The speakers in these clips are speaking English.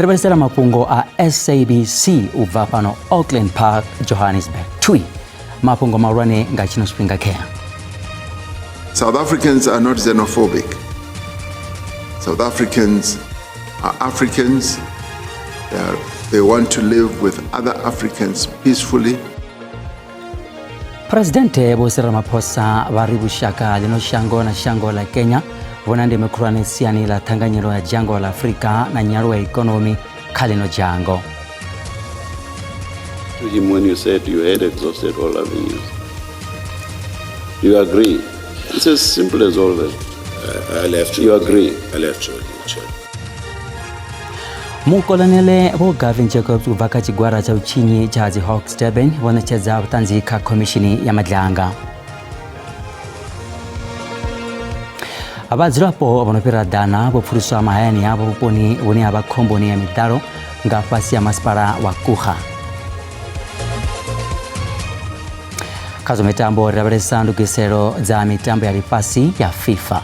Bilateral Mafhungo a SABC uva pano Auckland Park, Johannesburg. Tui Mafhungo marwane ngachino spinga kea. South Africans are not xenophobic. South Africans are Africans. They want to live with other Africans peacefully. Presidente Bosera Maposa varibu shaka lino shango na shango la Kenya vonande mekurane siani la tanganyiro ya jango la Afrika na nyaru ya economy kalino jango. To him when you said you had exhausted all avenues. Do you agree? It's as simple as all that. I left you agree? I left you. Mukolonele bo Gavin Jacobs uvaka chigwara cha uchini cha Hawks Durban wanacheza utanzika komishini ya madlanga. Abazirapo wanopera dana bofurusa mahayani abo poni woni abakomboni ya midaro ngafasi ya maspara wa kuha. Kazo mitambo rabaresa ndugisero za mitambo ya ripasi ya FIFA.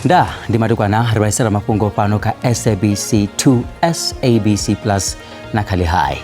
Da di madukwana Bilateral Mafhungo pano ka SABC 2 SABC Plus na kali hai.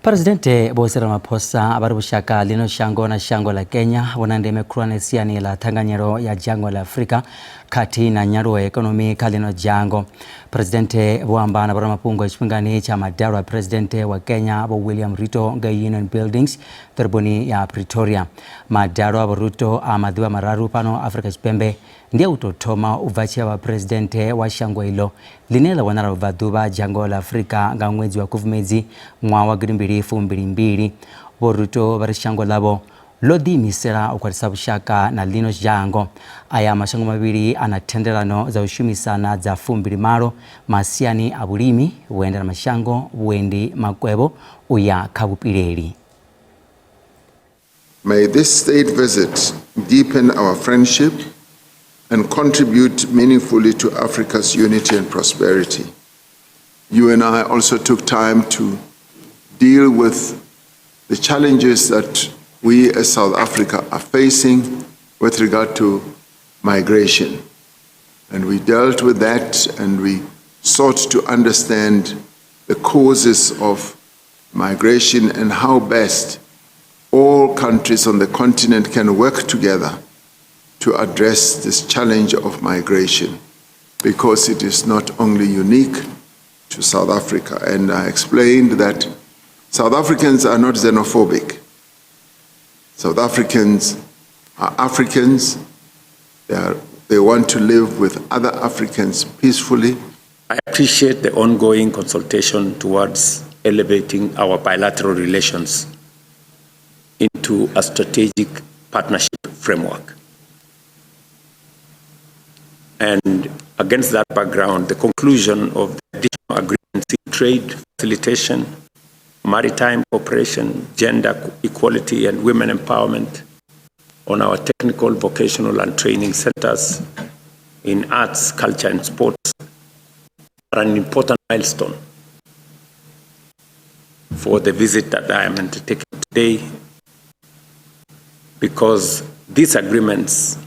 Presidente Bosera Maposa abaribushaka lino shango na shango la Kenya wanande mekurane siani la tanganyiro ya jango la Afrika kati na nyaru ya ekonomi kalino jango. Presidente Bwamba na barama pungo ichpingani cha madaro ya Presidente wa Kenya William Ruto ga Union Buildings terboni ya Pretoria. Madaro wa Ruto amadhiwa mararu pano Afrika Chipembe ndia utotoma uvachia wa Presidente wa shango ilo linela wanara uvaduba jango la Afrika nga mwezi wa kuvumezi mwa girimbiri fumbilimbiri. Boruto bari shango labo lodi misera ukwarisa bushaka na lino jango aya mashango mabiri anatenderano za ushumi sana za fumbilimaro masiani abulimi wenda na mashango wendi makwebo uya kabupireri. May this state visit deepen our friendship and contribute meaningfully to Africa's unity and prosperity. You and I also took time to deal with the challenges that we as South Africa are facing with regard to migration. And we dealt with that and we sought to understand the causes of migration and how best all countries on the continent can work together to address this challenge of migration, because it is not only unique to South Africa. And I explained that South Africans are not xenophobic. South Africans are Africans. They want to live with other Africans peacefully. I appreciate the ongoing consultation towards elevating our bilateral relations into a strategic partnership framework. And against that background, the conclusion of the additional agreements in trade facilitation, maritime cooperation, gender equality and women empowerment on our technical, vocational and training centers in arts, culture and sports are an important milestone for the visit that I am undertaking today, because these agreements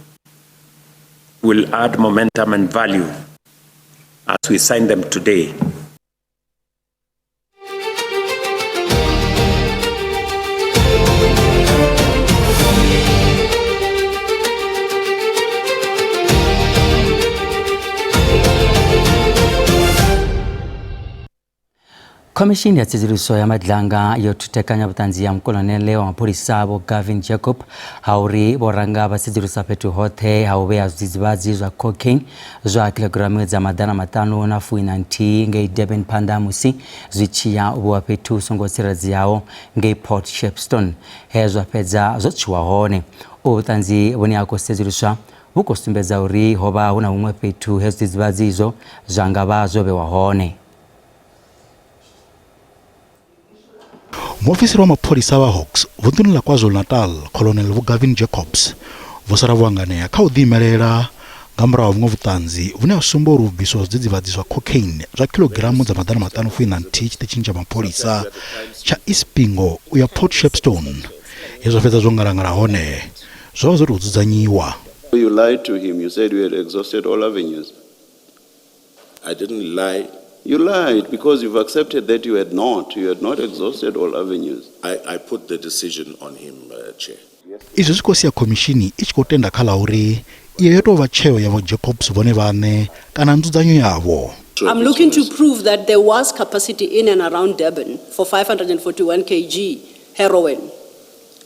will add momentum and value as we sign them today. Komishini ya tiziruso ya madlanga yotutekanya butanzia mkolonele wa mapolisa abo Gavin Jacob hauri boranga basizirusa petu hote haubea zizibazi za cocaine za kilogramu za madana matano na fuinanti ngai Deben Panda Musi zichia ubuwa petu songo sirazi yao ngai Port Shepstone hezo peza zochua hone ubutanzi wani yako tizirusa buko stumbeza uri hoba una umwe petu hezo zizibazi hizo zangaba zobe wahone. Mwofisiri wa mapolisa wa Hawks vundunula KwaZulu-Natal Colonel Gavin Jacobs vosara vwangane akaudhimerera nga murahu vhuṅwe vhuṱanzi vhune ha sumba uri vhubviswa zwidzidzivhadzi zwa cocaine zwa kilogiramu dza maḓana maṱanu fumi na nthihi tshiṱitshini tsha mapholisa tsha Ispingo uya Port Shepstone hezwo fhedza zwo ngalangala hone zwo zwo dzudzanyiwa. You lied to him. You said you had exhausted all avenues. I didn't lie. You lied because you've accepted that you had not. You had not exhausted all avenues. I put the decision on him, Chair. Izwi zwi khou sia khomishini i tshi khou tenda kha ḽa uri iyo yo tou vha tsheo ya vho Jacobs vhone vhaṋe kana nzudzanyo yavho. I'm looking to prove that there was capacity in and around Durban for 541 kg heroin.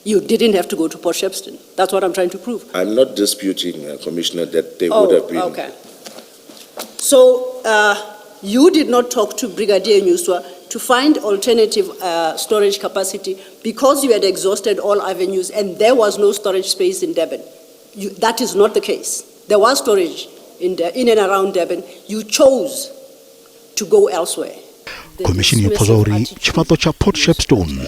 You didn't have to go to Port Shepstone. That's what I'm trying to prove. I'm not disputing, Commissioner, that there would have been. Okay. So you did not talk to Brigadier Nyuswa to find alternative storage capacity because you had exhausted all avenues and there was no storage space in Durban. That is not the case. There was storage in and around Durban. You chose to go elsewhere. Komishini yo phoza uri tshifhaṱo tsha Port Shepstone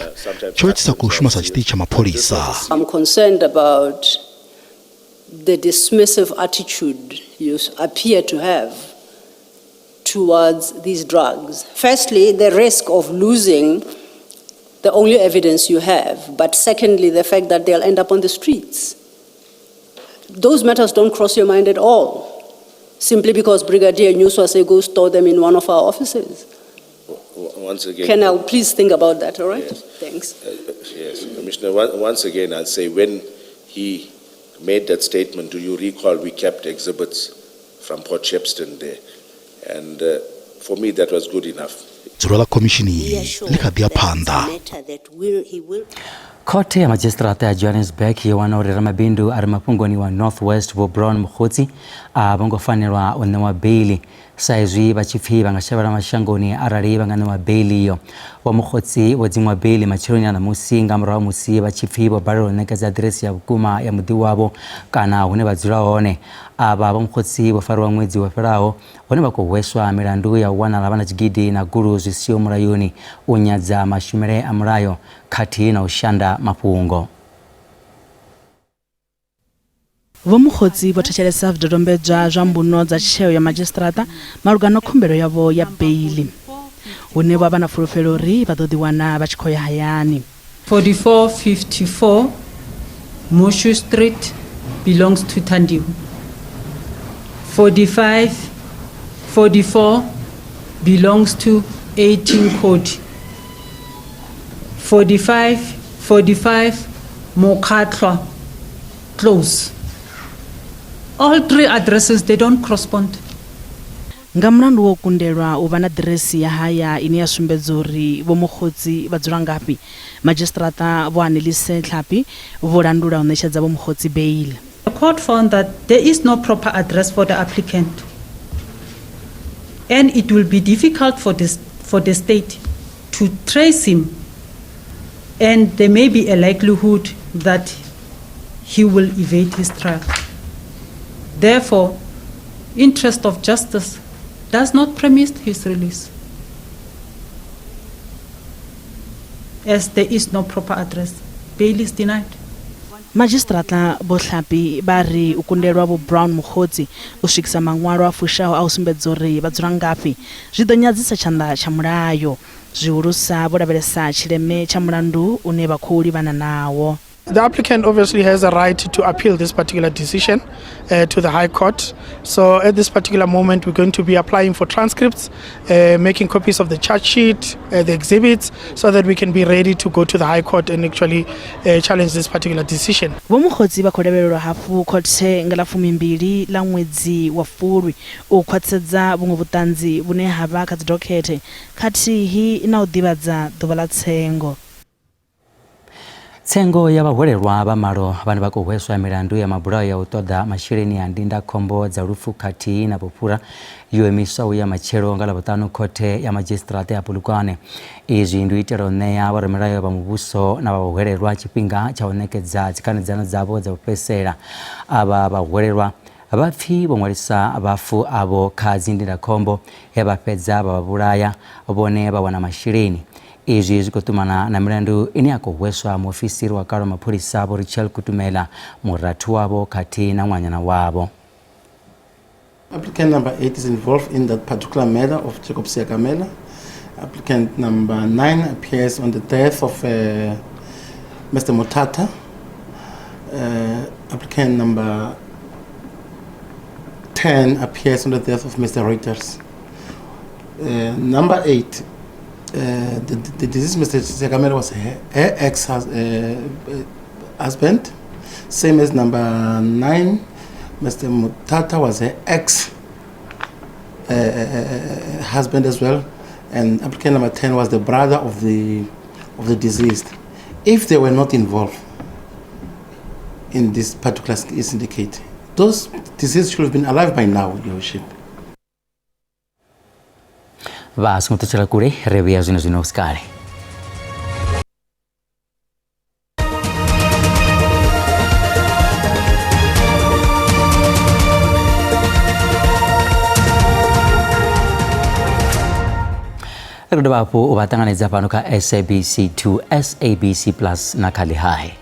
tsho vha tshi sa khou shuma sa tshiṱitshi tsha mapholisa. I'm concerned about the dismissive attitude you appear to have towards these drugs. Firstly, the risk of losing the only evidence you have, but secondly, the fact that they'll end up on the streets. Those matters don't cross your mind at all, simply because Brigadier Nyuswa say go store them in one of our offices. Once again, Colonel, please think about that, all right? Yes. Thanks. Yes, Commissioner, once again, I'll say when he made that statement, do you recall we kept exhibits from Port Shepstone there? And for me, that was good enough. Dzulo ḽa komishini ḽi kha ḓi ya phanḓa. Khothe ya Magistrata ya Johannesburg yo wana uri ramabindu ari mafhungoni wa Northwest Vho Brown Mkhotsi a vho ngo fanelwa u ṋewa beiḽi sa izwi vha tshi pfhi vha nga shavhela mashangoni arali vha nga ṋewa beiḽi iyo. Vho Mkhotsi vho dziṅwa beiḽi matsheloni a ṋamusi nga murahu musi vha tshi pfhi vho balelwa u ṋekedza aḓiresi ya vhukuma ya muḓi wavho kana hune vha dzula hone. Avha Vho Mkhotsi vho fariwa ṅwedzi wo fhelaho hone vha khou hweswa milandu ya u wanala vha na tshigidi na gulu zwi siho mulayoni, u nyadza mashumele a mulayo khathihi na u shanda mafhungo. Vho Mkhotsi vho thetshelesa zwidodombedzwa zwa mbuno dza tsheo ya Magistrata malugana na khumbelo yavho ya beiḽi hune vha vha na fulufhelo uri vha ḓo ḓiwana vha tshi khou ya hayani. 4454 Mushu Street belongs to Tandiwe. 4544 belongs to 18 Kodi. 4545 Mokhatlwa Close. All three addresses, they don't correspond. Nga mulandu wo kundelwa u vha na aḓiresi ya haya ine ya sumbedza uri Vho Mkhotsi vha dzula ngafhi, Magistrata Vho Annelise Tlhapi vho landula u ṋetshedza Vho Mkhotsi beiḽi. The court found that there is no proper address for the applicant, and it will be difficult for the state to trace him, and there may be a likelihood that he will evade his trial. Therefore, interest of justice does not permit his release, as there is no proper address. Bail is denied. Magistrata Vho Tlhapi vha ri u kundelwa Vho Brown Mkhotsi u swikisa maṅwalo a fushaho a u sumbedza uri vha dzula ngafhi zwi ḓo nyadzisa tshanḓa tsha mulayo, zwihulusa vho lavhelesa tshileme tsha mulandu une vha khou livhana nawo. The applicant obviously has a right to appeal this particular decision to the High Court. So at this particular moment, we're going to be applying for transcripts, making copies of the charge sheet, the exhibits, so that we can be ready to go to the High Court and actually challenge this particular decision. Vho Mkhotsi vha khou lavhelelwa hafhu khothe nga ḽa 12 ḽa ṅwedzi wa Fulwi u khwaṱhisedza vhuṅwe vhuṱanzi vhune ha vha kha dzidokhethe khathihi na u ḓivhadza ḓuvha ḽa tsengo. Tsengo ya vhahwelelwa vha malo vhane vha khou hweswa milandu ya mabulayo ya u ṱoḓa masheleni a ndindakhombo dza lufu khathihi na vhufhura yo imiswa u ya matshelo nga ḽavhuṱanu khothe ya Magistrata ya Polokwane. Izwi ndi u itela u ṋea vhoramilayo vha muvhuso na vhahwelelwa tshifhinga tsha u ṋekedza dzikhanedzano dzavho dza u fhedzisela. Avha vhahwelelwa vha pfhi vho ṅwalisa vhafu avho kha dzindindakhombo he vha fhedza vha vhulaya vhone vha wana masheleni. Izwi zwi khou ṱumana na milandu ine ya khou hweswa muofisiri wa kale wa mapholisa Vho Richel Kutumela, murathu wavho khathihi na ṅwanyana wavho. Applicant number 8 is involved in that particular matter of Jacob Siakamela. Applicant number 9 appears on the death of Mr. Motata. Applicant number 10 appears on the death of Mr. Reuters. Number 8, the deceased Mr. Siakamela was her ex-husband. Same as number 9, Mr. Motata was her ex-husband as well. And applicant number 10 was the brother of the deceased. If they were not involved in this particular syndicate, those deceased should have been alive by now, Your Worship. Vas kutoka kule revia zino skari. Kudabapo ubatanganiza pano ka SABC to SABC Plus na kali hai.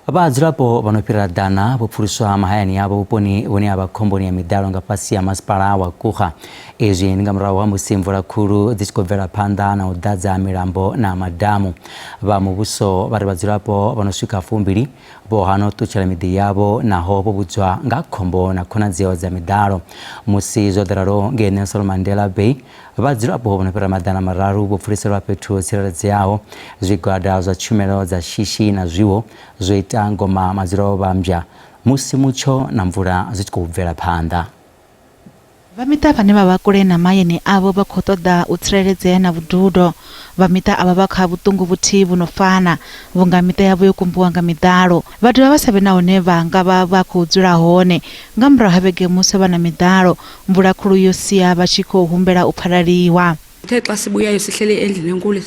Abazirapo banopira dana bupfuriswa mahayani yabo buponi woni abakomboni ya midalo ngapasi ya maspara wa kuha eji ngamra wa musimvura kuru discover panda na udaza mirambo na madamu ba mubuso bari bazirapo banoshika fumbiri bo hano tuchara midi yabo na hobo bujwa ngakombo na kona zio za midalo musizo dararo nge Nelson Mandela Bay abazirapo banopira madana mararu bupfuriswa petro siraze yao zigwada za chumelo za shishi na ziwo zoita ngoma maziro bambya musimucho na mvura zitkuvera panda vamita vane vavakule na mayeni avo vakhotoda utsireledzea na vududo vamita ava vakha vutungu vuthi vunofana vungamita yavo yokumbuwa nga midalo vatu vavasave naone vanga vakhudzula hone nga murahu havege muse vana midalo mvula khulu yosiya vachikhohumbela uphalaliwa.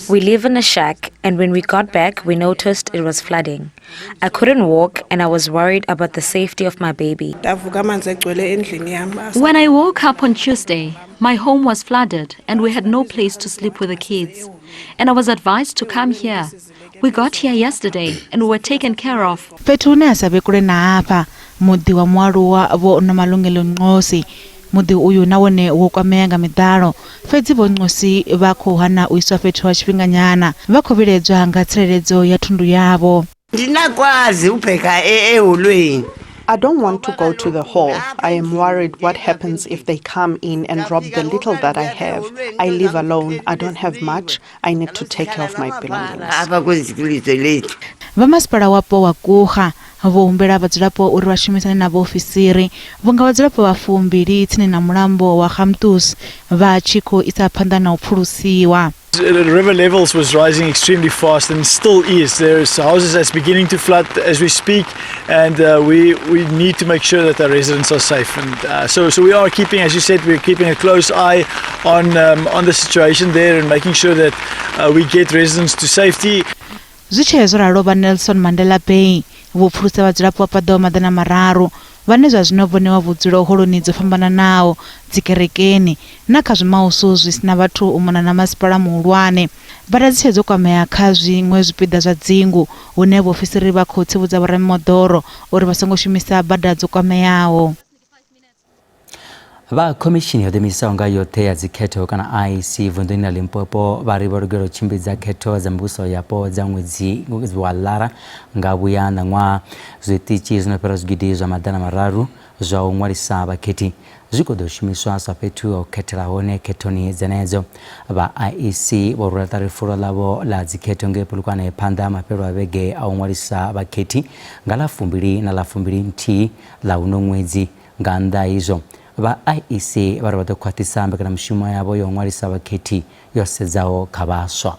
We live in a shack, and when we got back, we noticed it was flooding. I couldn't walk, and I was worried about the safety of my baby. When I woke up on Tuesday, my home was flooded, and we had no place to sleep with the kids. And I was advised to come here. We got here yesterday, and we were taken care of. Petune asabe kule na apa, mudi wa mwaruwa vo na malungelo ngosi. Mudi uyu nawone wokwameyanga midalo fedzi bongosi vakhohana uiswa fethu wa chipinganyana vakhoveledzwa ngatsiredzo ya thundu yavo. I don't want to go to the hall. I am worried what happens if they come in and rob the little that I have. I live alone. I don't have much. I need to take care of my belongings. Vamaspala wapo wakuha vohumbela vadzulapo uri vashumisane na vaofisiri vunga vadzulapo vafumbiri tsini na mulambo wa Gamtus vachiko isapanda na upfulusiwa. The river levels was rising extremely fast and still is. There's houses that's beginning to flood as we speak, and we need to make sure that our residents are safe. And so we are keeping, as you said, we're keeping a close eye on the situation there and making sure that we get residents to safety. Zvichezora roba Nelson Mandela Bay vupfurisa vadzulapo vapadao madana mararu vane zvazvinovonewa vudzulo holoni dzofambana nawo dzikerekeni na kha zvimauso zvisina vathu umona na masipala muhulwane bada dzichedzo kwameya kha zvimwe zvipiḓa zwa dzingu hune vhaofisiri vha khou tsivhudza vhoramimoḓoro uri vha songo shumisa bada dzo kwameyaho. Va komishini ya misaonga yote ya zikheto kana IEC vunduni na Limpopo vari varugero chimbidza kheto za mbuso yapo za mwezi wa Lara ngabuya na ngwa zwitichi zinopera zgidi za madana mararu za ungwarisa baketi zvikodoshimiswa sapetu okhetera hone ketoni zenezo va IEC vorula tarifuro lavo la zikheto ngepulukwana epanda mapero avege aungwarisa baketi ngala fumbiri na la fumbiri nti la uno mwezi nganda hizo va IEC vari vatokwatisa mbekana mshumo yavo yongwarisa baketi yosedzao khavaswa.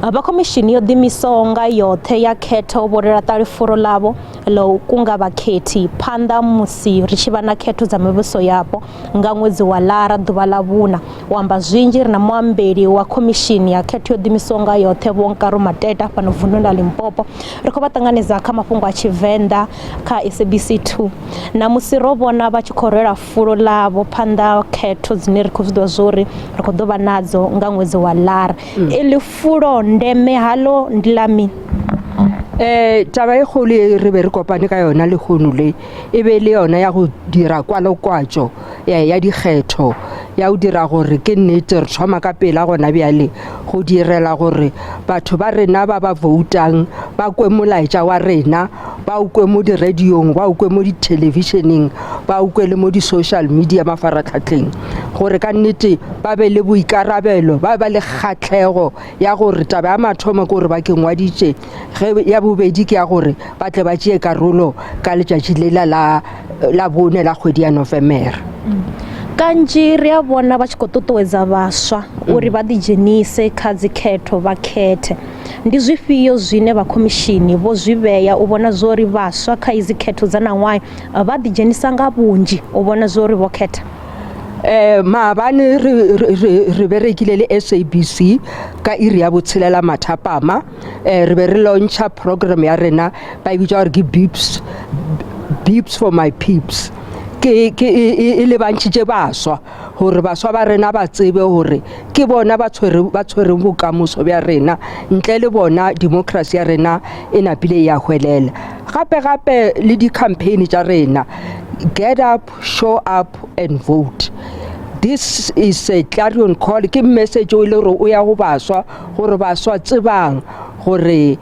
Abakomishini yodimisonga yothe ya khetho vorera tarifuro lavo lo kunga baketi phanda musi richivana khetho za mivuso yapo nga mwezi wa Lara ḓuvha la vuna wamba zwinji na muambeli wa komishini ya khetho yodimisonga yothe Vonkaro Mateta pano vununi la Limpopo rikho vatanganiza kha mafhungo a Tshivenda kha SABC 2 na musi ro vona vha tshi khorela fulo lavo phanda khetho dzine rikho zwiḓivha zwori rikho ḓovha nadzo nga mwezi wa Lara ili fulo ndeme halo ndilami taba e kgolo re be re kopane ka yona le kgono le e be le yona ya go dira kwalokwatso ya dikgetho ya go dira gore ke nnete re thoma ka pela gona bjale go direla gore batho ba rena ba voutang ba kwe molaetša wa rena ba ukwe mo di-radiong ba ukwe mo di-televisioneng ba ukwe le mo di-social media mafaratlhatlheng gore ka nnete ba be le boikarabelo ba ba le kgatlhego ya gore taba ya mathomo gore ba ke ngwaditše ya bobedi ke ya gore ba tle ba tšee karolo ka letšatši lela la bone la kgwedi ya November. Kanji ri a vhona vha tshi khou ṱuṱuwedza vhaswa uri vha ḓidzhenise kha dzikhetho vha khethe. Ndi zwifhio zwine vha khomishini vho zwi vhea u vhona zwori vhaswa kha izi khetho dza ṋaṅwaha vha ḓidzhenisa nga vhunzhi u vhona zwori vho khetha? Maabane re berekile le SABC ka iri ya botshelela mathapama re be re launcha program ya rena ba bitsa gore ke beeps for my peeps ke le bantšhitše baswa gore baswa ba rena ba tsebe gore ke bona ba tshwereng bokamoso bja rena ntle le bona democracy ya rena e napile ya hwelela gape le di-campaign tša rena get up, show up and vote. This is a clarion call ke message o ile gore o ya go baswa gore baswa tsebang gore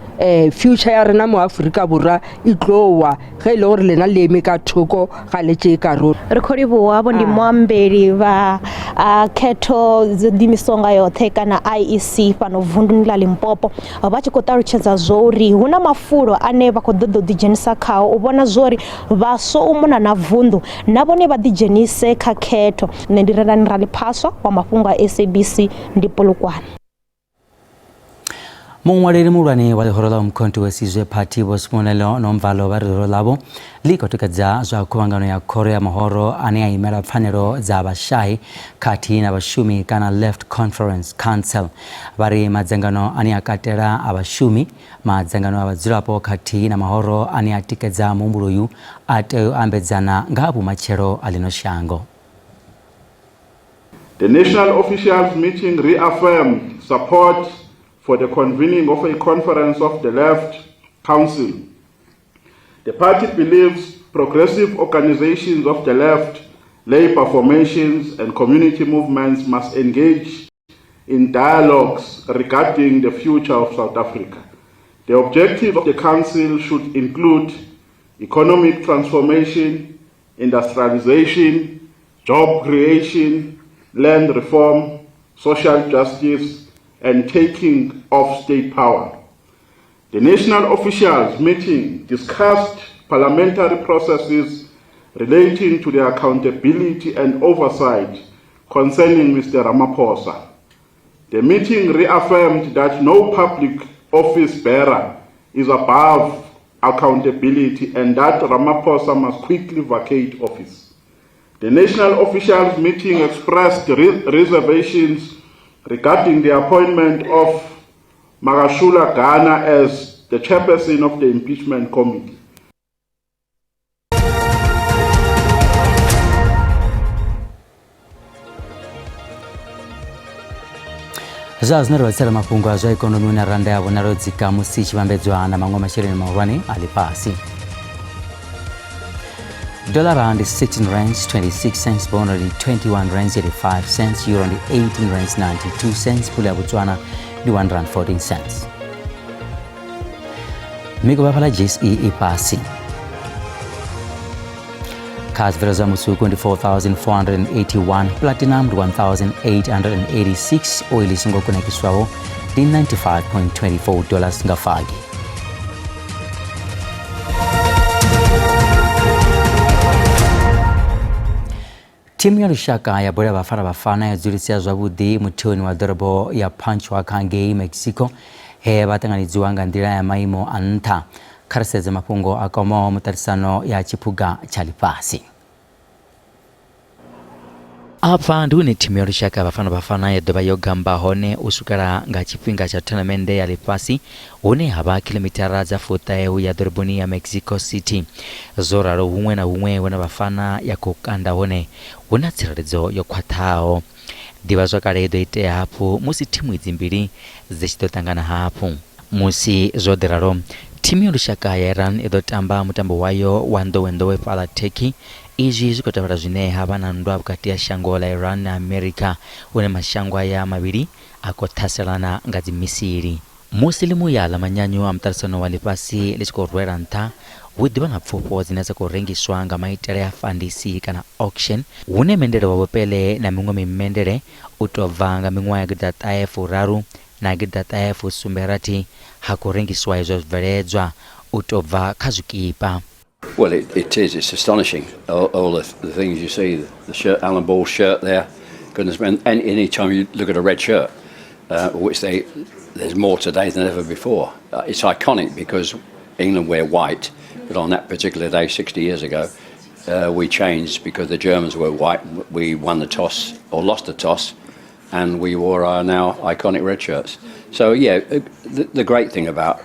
future ya rena mo Afrika borwa e tlowa ge ile gore lena le eme ka thoko ga le tše karolo ri khou livhuwa vho ndi muambeli vha khetho dzi misonga yoṱhe kana IEC fhano vunduni ḽa Limpopo vha tshi khou ṱalutshedza zwori hu na mafulo ane vha khou ḓo ḓidzhenisa khao u vhona zwori vhaswa u mona na vundu na vhone vha ḓidzhenise kha khetho. Nṋe ndi Randani Raliphaswa wa Mafhungo a SABC ndi Polokwane. Muṅwaleli muhulwane wa ḽihoro ḽa umkhonto wa sizwe Phathi Vho Simonelo Nomvalo vha ri ḽihoro ḽavho ḽi khou tikedza zwa khuvhangano ya khoro ya mahoro ane a imela pfanelo dza vhashai khathihi na vhashumi kana Left Conference Council. Vha ri madzangano ane a katela a vhashumi madzangano a vhadzulapo khathihi na mahoro ane a tikedza muhumbulo uyu a tea u ambedzana nga ha vhumatshelo a ḽino shango. The National Officials Meeting reaffirmed support for the convening of a conference of the Left Council. The party believes progressive organizations of the left, labor formations and community movements must engage in dialogues regarding the future of South Africa. The objective of the council should include economic transformation, industrialization, job creation, land reform, social justice, and taking of state power. The National Officials Meeting discussed parliamentary processes relating to the accountability and oversight concerning Mr. Ramaphosa. The meeting reaffirmed that no public office bearer is above accountability and that Ramaphosa must quickly vacate office. The National Officials Meeting expressed reservations regarding the appointment of Magashula Ghana as the chairperson of the impeachment committee. Zwa zwino ri vhatsela mafhungo a zwa ikonomi una randa ya vhonalo dzika musi tshivhambedzwa na maṅwe masheleni mahulwane a ḽifhasi. Dollar rand is 16 rands 26 cents, bond rand 21 rands 85 cents, euro rand 18 rands 92 cents, pula ya Botswana ndi 1 rand 14 cents. Migova phala GSE ipasi. Cars Veroza Musuku 24,481, Platinum 1,886, oil isingo kunekiswawo ndi $95.24 ngafagi. Timu ya lushaka ya bola ya Bafana Bafana yadzulisa zwavhuḓi muthoni wa ḓorobo ya Panchwa Kangei Mexico he vhaṱanganidziwa nga nḓila ya maimo a nṱha kha ri sedze mafhungo a kwamaho muṱaṱisano ya tshiphuga tsha ḽifhasi. Afha ndi hune thimu ya lushaka ya Bafana Bafana ya ḓovha yo gamba hone u swikela nga tshifhinga tsha tournament ya ḽifhasi hune havha kilomitara dza 40 ya ḓoroboni ya Mexico City. Zwo ralo huṅwe na huṅwe hune Bafana ya khou kanda hone hu na tsireledzo yo khwaṱhaho. Ḓivhazwakale ḓo itea hafhu musi thimu idzi mbili dzi tshi ḓo ṱangana hafhu. Musi zwo ḓi ralo timu ya lushaka ya Iran idotamba mutambo wayo wa ndowendowe pala Turkey izvi zvikotavara zvine havana ndwa vukati ya shango la Iran na America une mashango aya maviri akothaselana ngazi misiri. Musilimu ya la manyanyo amtarisano wali pasi lichikorwera ntha widiwa na pfupo zinaweza kurengiswa nga maitele ya fandisi kana auction une mendere wabopele na mingwa mimendere utovanga mingwa ya gidataefu raru na gidataefu sumberati hakurengiswa izo zveredzwa utova kazukipa. Well, it's astonishing, all the things you see, the shirt, Alan Ball's shirt there, goodness, and any time you look at a red shirt, which there's more today than ever before. It's iconic because England wear white, but on that particular day 60 years ago, we changed because the Germans were white. We won the toss, or lost the toss, and we wore our now iconic red shirts. So yeah, the great thing about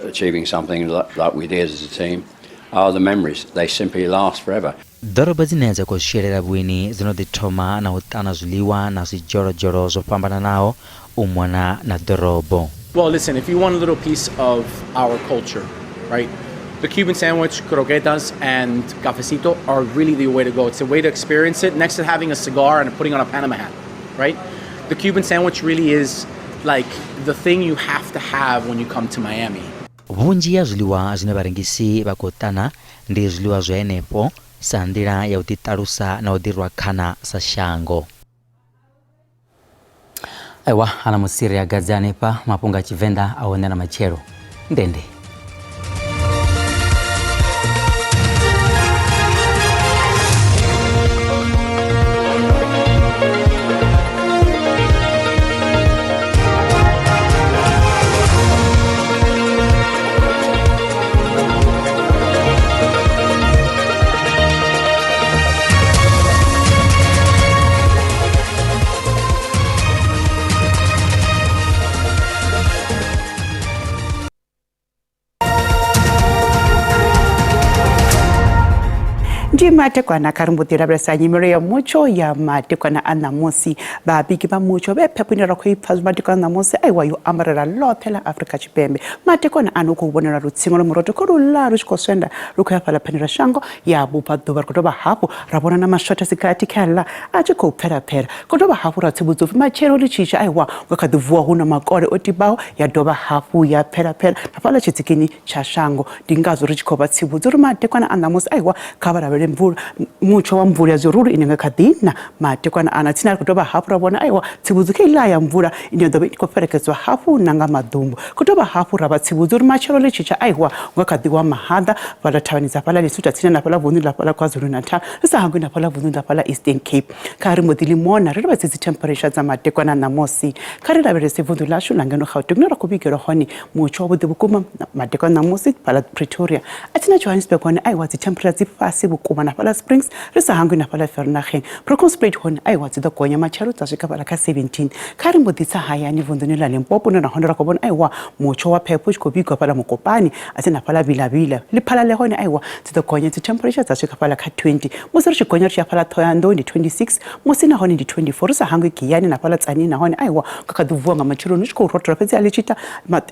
achieving something like we did as a team are the memories. They simply last forever. Doroba zinaweza kusherera bwini zinodithoma na utana zuliwa na zijorojoro zopambana nao umwana na dorobo. Well, listen, if you want a little piece of our culture, right? The Cuban sandwich, croquetas, and cafecito are really the way to go. It's a way to experience it next to having a cigar and putting on a Panama hat, right? The Cuban sandwich really is like the thing you have to have when you come to Miami. Vunji ya zuliwa zinevarengisi vakotana ndi zuliwa zoenepo sandira ya utitarusa na udirwa kana sa shango. Aiwa, ana musiri ya gazane pa mapunga Tshivenda awone na machero. Ndende. Matekwana karimbutira bresa nyimero ya mucho ya matekwana anamusi babiki ba mucho be pepinira ko iphazu matekwana anamusi aiwayo amarela lothela Africa Chipembe matekwana anuko ubonera rutsingo lo muroto ko rularo chikosenda ruko yaphala phanira shango ya bupa dobar ko toba hapo rabona na mashota sikati khala athi ko phera ko toba hapo ratsibutso machero lichicha aiwa wakaduvua huna makore otibao ya doba hapo ya phera naphala chitsikini cha shango dingazo richikoba tsibutso matekwana anamusi aiwa khabara mucho wa mvula zoruru inenga kadina matekwana anatina kutoba hapo rabona aiwa tsibuzuke ila ya mvula inendobe ikoperekezwa hapo nanga madumbu kutoba hapo rabatsibuzuru machero lechicha aiwa ngakadiwa mahanda balathabaniza pala lesuta tsina na pala vunula pala KwaZulu Natal sahangu na pala vunula pala Eastern Cape kari modili mona re batsi temperatures za matekwana namosi kari la berese vunula shu nangeno Gauteng ra kubikero honi mucho wa bukuma matekwana namosi pala Pretoria atina Johannesburg honi aiwa temperatures fasi kuma na pala Springs risa hangu na pala Vereeniging Bronkhorsplaat hon aiwa tsi dokonya macharo tsa shika pala ka 17 kari moditsa hayani vundunela Limpopo na honora ko bona aiwa mucho wa phepho ko biko pala Mokopane atsena pala Bilabila le phala le hone aiwa tsi dokonya tsi temperature tsa shika pala ka 20 mosere shikonya tsa pala Thoyando ndi 26 mosina hone ndi 24 risa hangu Giyani na pala Tsani na hone aiwa kakaduvua nga macharo nishko rotora fetsi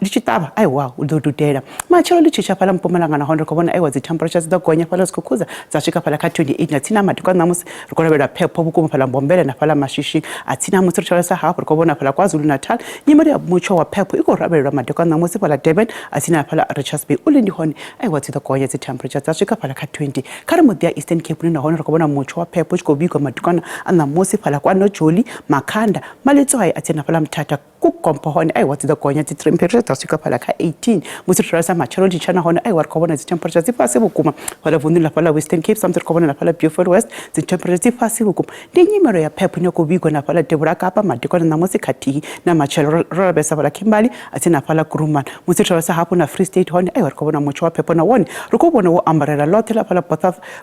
lichitaba aiwa udududela macharo lichicha pala Mpumalanga na honora ko bona aiwa tsi temperatures dokonya pala skukhuza tsashika phala ka 28 natsina matikwa namusi rikorabela phepho bukuma phala Mbombela na phala Mashishi atsina musi ritshalasa hapo rikobona phala KwaZulu Natal nyimari ya mucho wa phepho ikorabela matikwa namusi phala Durban atsina phala Richards Bay ulindi hone aiwa tsi dokonya tsi temperature tsashika phala ka 20 kare modya Eastern Cape na hone rikobona mucho wa phepho ikobikwa matikwa namusi phala kwa Nojoli Makhanda Maletswayi atsina phala Mthatha kukompo hone aiwa tsi dokonya tsi temperature tsashika phala ka 18 musi ritshalasa machero tshana hone aiwa rikobona tsi temperature tsi fase bukuma phala vunula phala Western Cape samtse rikobona na phala Beaufort West tsi temperature fasi bukuma ndi nyimero ya phepho ne kubikwa na phala Tebura Kapa matikwa namusi khati na machelo robesa phala Kimberley atsina phala Kuruman musi ritshalasa hapo na Free State hone aiwa rikobona mucho wa phepho na wone rikobona wo umbrella lothela phala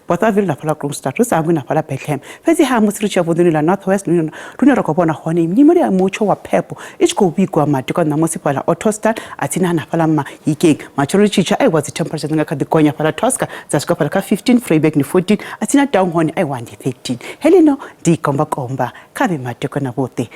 Bothaville na phala Kroonstad risangu na phala Bethlehem fezi ha musi richa vunula Northwest nuna rikobona hone nyimero ya mucho wa phepho ichikobikwa matikwa namusi phala Ottosdal atsina na phala Mahikeng machelo chicha aiwa tsi temperature ngakadikonya phala Tosca zasika phala ka 15 Vryburg ni 14 atsina down hone aiwa ndi 13 helino ndi komba kabe matekwana bote